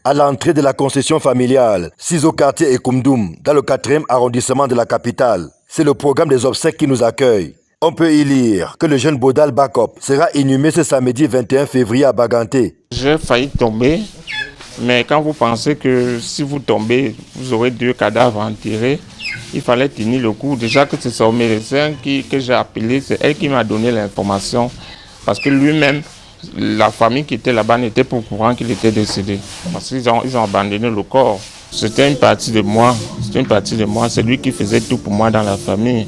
À l'entrée de la concession familiale, 6 au quartier Ekumdoum, dans le 4e arrondissement de la capitale, c'est le programme des obsèques qui nous accueille. On peut y lire que le jeune Bodal Bakop sera inhumé ce samedi 21 février à Baganté. J'ai failli tomber, mais quand vous pensez que si vous tombez, vous aurez 2 cadavres enterrés, il fallait tenir le coup. Déjà que c'est son médecin que j'ai appelé, c'est elle qui m'a donné l'information. Parce que lui-même, la famille qui était là-bas n'était pas au courant qu'il était décédé. Parce qu'ils ont abandonné le corps. C'était une partie de moi. C'est lui qui faisait tout pour moi dans la famille.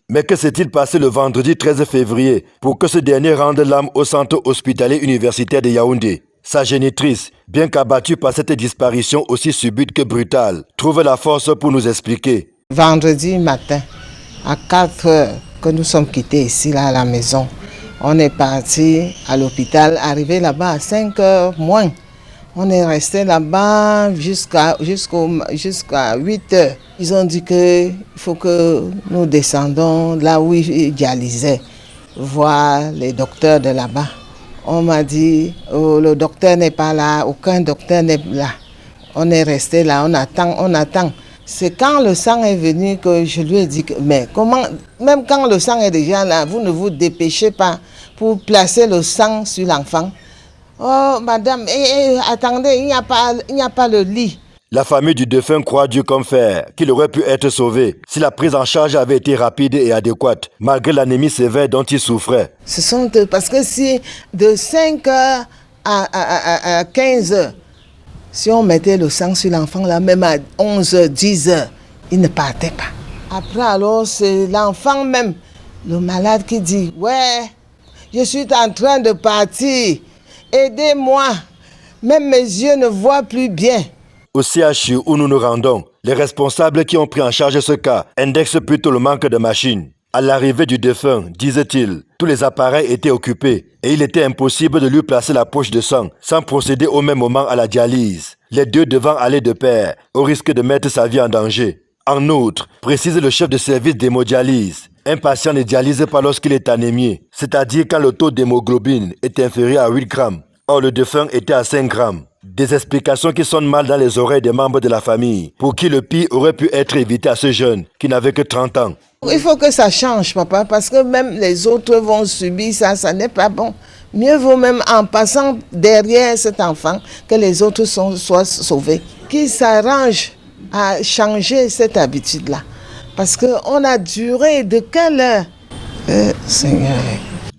Mais que s'est-il passé le vendredi 13 février pour que ce dernier rende l'âme au centre hospitalier universitaire de Yaoundé? Sa génitrice, bien qu'abattue par cette disparition aussi subite que brutale, trouve la force pour nous expliquer. Vendredi matin, à 4 heures, que nous sommes quittés ici là, à la maison, on est parti à l'hôpital, arrivé là-bas à 5 heures moins. On est resté là-bas jusqu'à 8 heures. Ils ont dit qu'il faut que nous descendons là où ils dialysaient, voir les docteurs de là-bas. On m'a dit, oh, le docteur n'est pas là, aucun docteur n'est là. On est resté là, on attend. C'est quand le sang est venu que je lui ai dit, mais comment, même quand le sang est déjà là, vous ne vous dépêchez pas pour placer le sang sur l'enfant? Oh, madame, attendez, il n'y a pas le lit. La famille du défunt croit Dieu comme fer qu'il aurait pu être sauvé si la prise en charge avait été rapide et adéquate, malgré l'anémie sévère dont il souffrait. Parce que si de 5 heures à 15 heures, si on mettait le sang sur l'enfant, là, même à 11 heures, 10 heures, il ne partait pas. Après, alors, c'est l'enfant même, le malade qui dit, ouais, je suis en train de partir. Aidez-moi, même mes yeux ne voient plus bien. Au CHU où nous nous rendons, les responsables qui ont pris en charge ce cas indexent plutôt le manque de machines. À l'arrivée du défunt, disait-il, tous les appareils étaient occupés et il était impossible de lui placer la poche de sang sans procéder au même moment à la dialyse. Les deux devant aller de pair, au risque de mettre sa vie en danger. En outre, précise le chef de service d'hémodialyse, un patient ne dialyse pas lorsqu'il est anémié, c'est-à-dire quand le taux d'hémoglobine est inférieur à 8 grammes. Or, le défunt était à 5 grammes. Des explications qui sonnent mal dans les oreilles des membres de la famille, pour qui le pire aurait pu être évité à ce jeune qui n'avait que 30 ans. Il faut que ça change, papa, parce que même les autres vont subir ça, ça n'est pas bon. Mieux vaut même en passant derrière cet enfant que les autres soient sauvés. Qu'ils s'arrangent à changer cette habitude-là. Parce qu'on a duré de quelle heure Seigneur.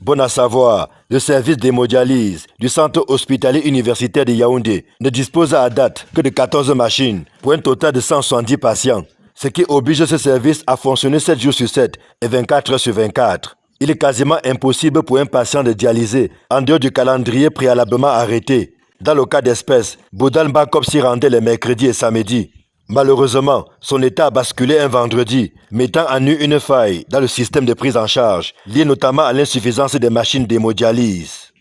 Bon à savoir, le service d'hémodialyse du centre hospitalier universitaire de Yaoundé ne dispose à date que de 14 machines pour un total de 170 patients, ce qui oblige ce service à fonctionner 7 jours sur 7 et 24 heures sur 24. Il est quasiment impossible pour un patient de dialyser en dehors du calendrier préalablement arrêté. Dans le cas d'espèce, Bodal Bakop s'y rendait les mercredis et samedis. Malheureusement, son état a basculé un vendredi, mettant à nu une faille dans le système de prise en charge, liée notamment à l'insuffisance des machines d'hémodialyse.